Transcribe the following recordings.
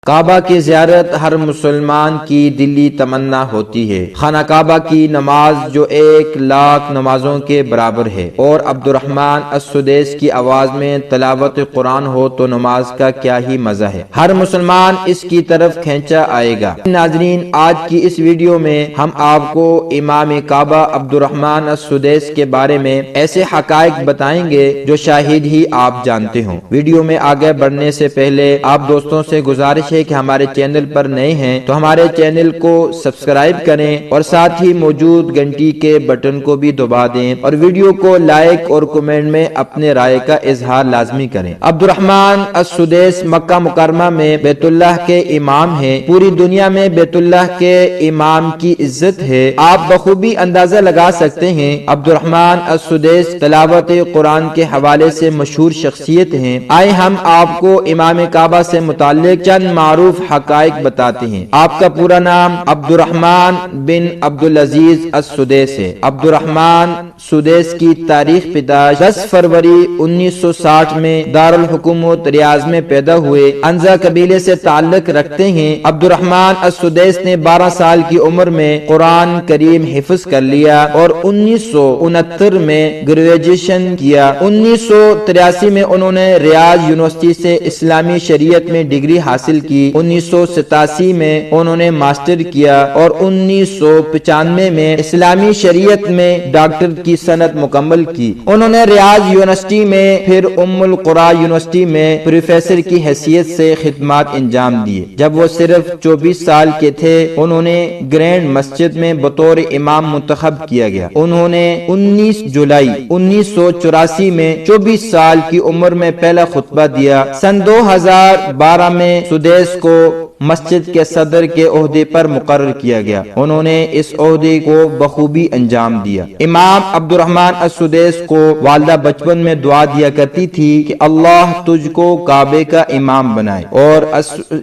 کعبہ کی زیارت ہر مسلمان کی دلی تمنا ہوتی ہے۔ خانہ کعبہ کی نماز جو 1,00,000 نمازوں کے برابر ہے، اور عبد الرحمن السدیس کی آواز میں تلاوت قرآن ہو تو نماز کا کیا ہی مزہ ہے، ہر مسلمان اس کی طرف کھینچا آئے گا۔ ناظرین، آج کی اس ویڈیو میں ہم آپ کو امام کعبہ عبد الرحمن السدیس کے بارے میں ایسے حقائق بتائیں گے جو شاید ہی آپ جانتے ہوں۔ ویڈیو میں آگے بڑھنے سے پہلے آپ دوستوں سے گزارش کہ ہمارے چینل پر نئے ہیں تو ہمارے چینل کو سبسکرائب کریں اور ساتھ ہی موجود گھنٹی کے بٹن کو بھی دبا دیں اور ویڈیو کو لائک اور کمنٹ میں اپنے رائے کا اظہار لازمی کریں۔ عبد الرحمن السدیس مکہ مکرمہ میں بیت اللہ کے امام ہیں۔ پوری دنیا میں بیت اللہ کے امام کی عزت ہے۔ آپ بخوبی اندازہ لگا سکتے ہیں عبد الرحمن السدیس تلاوت قرآن کے حوالے سے مشہور شخصیت ہیں۔ آئے ہم آپ کو امام کعبہ سے متعلق چند معروف حقائق بتاتے ہیں۔ آپ کا پورا نام عبد الرحمن بن عبدالعزیز السدیس ہے۔ عبد الرحمن سدیس کی تاریخ پیدائش 10 فروری 1960 میں دارالحکومت ریاض میں پیدا ہوئے۔ انزا قبیلے سے تعلق رکھتے ہیں۔ عبد الرحمن السدیس نے 12 سال کی عمر میں قرآن کریم حفظ کر لیا اور 1969 میں گریجویشن کیا۔ 1983 میں انہوں نے ریاض یونیورسٹی سے اسلامی شریعت میں ڈگری حاصل کی۔ 1987 میں انہوں نے ماسٹر کیا اور 1995 میں اسلامی شریعت میں ڈاکٹر کی سند مکمل کی۔ انہوں نے ریاض یونیورسٹی میں پھر ام القرى یونیورسٹی میں پروفیسر کی حیثیت سے خدمات انجام دیے۔ جب وہ صرف 24 سال کے تھے انہوں نے گرینڈ مسجد میں بطور امام منتخب کیا گیا۔ انہوں نے 19 جولائی 1984 میں 24 سال کی عمر میں پہلا خطبہ دیا۔ سن 2012 میں سدیس کو مسجد کے صدر کے عہدے پر مقرر کیا گیا۔ انہوں نے اس عہدے کو بخوبی انجام دیا۔ امام عبد الرحمن السدیس کو والدہ بچپن میں دعا دیا کرتی تھی کہ اللہ تجھ کو کعبے کا امام بنائے، اور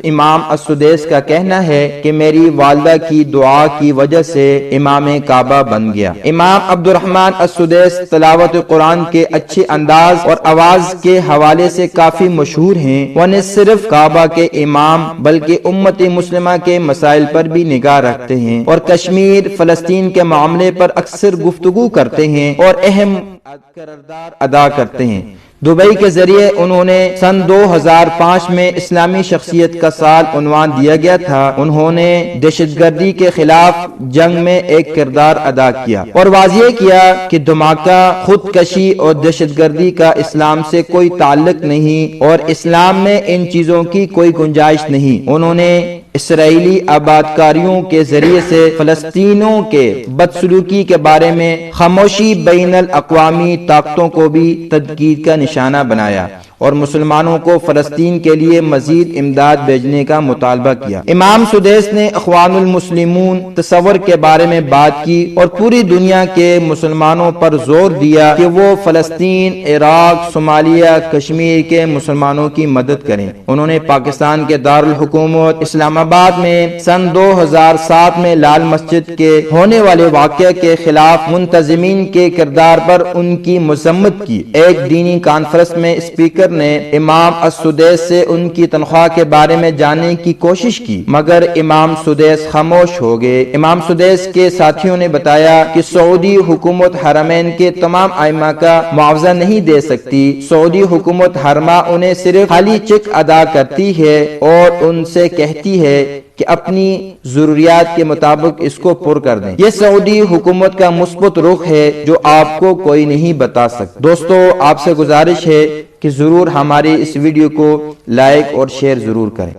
امام السدیس کا کہنا ہے کہ میری والدہ کی دعا کی وجہ سے امام کعبہ بن گیا۔ امام عبد الرحمن السدیس تلاوت قرآن کے اچھے انداز اور آواز کے حوالے سے کافی مشہور ہیں۔ وہ نہ صرف کعبہ کے امام بلکہ امت مسلمہ کے مسائل پر بھی نگاہ رکھتے ہیں اور کشمیر فلسطین کے معاملے پر اکثر گفتگو کرتے ہیں اور اہم کردار ادا کرتے ہیں۔ دبئی کے ذریعے انہوں نے سن 2005 میں اسلامی شخصیت کا سال عنوان دیا گیا تھا۔ انہوں نے دہشت گردی کے خلاف جنگ میں ایک کردار ادا کیا اور واضح کیا کہ دھماکہ، خودکشی اور دہشت گردی کا اسلام سے کوئی تعلق نہیں اور اسلام میں ان چیزوں کی کوئی گنجائش نہیں۔ انہوں نے اسرائیلی آبادکاریوں کے ذریعے سے فلسطینیوں کے بدسلوکی کے بارے میں خاموشی بین الاقوامی طاقتوں کو بھی تنقید کا نشانہ بنایا اور مسلمانوں کو فلسطین کے لیے مزید امداد بھیجنے کا مطالبہ کیا۔ امام سدیس نے اخوان المسلمون تصور کے بارے میں بات کی اور پوری دنیا کے مسلمانوں پر زور دیا کہ وہ فلسطین، عراق، صومالیہ، کشمیر کے مسلمانوں کی مدد کریں۔ انہوں نے پاکستان کے دارالحکومت اسلام آباد میں سن 2007 میں لال مسجد کے ہونے والے واقعے کے خلاف منتظمین کے کردار پر ان کی مذمت کی۔ ایک دینی کانفرنس میں اسپیکر نے امام السدیس سے ان کی تنخواہ کے بارے میں جاننے کی کوشش کی مگر امام سدیس خاموش ہو گئے۔ امام سدیس کے ساتھیوں نے بتایا کہ سعودی حکومت حرمین کے تمام ائمہ کا معاوضہ نہیں دے سکتی۔ سعودی حکومت حرمہ انہیں صرف خالی چیک ادا کرتی ہے اور ان سے کہتی ہے کہ اپنی ضروریات کے مطابق اس کو پر کر دیں۔ یہ سعودی حکومت کا مثبت رخ ہے جو آپ کو کوئی نہیں بتا سکتا۔ دوستو، آپ سے گزارش ہے کہ ضرور ہماری اس ویڈیو کو لائک اور شیئر ضرور کریں۔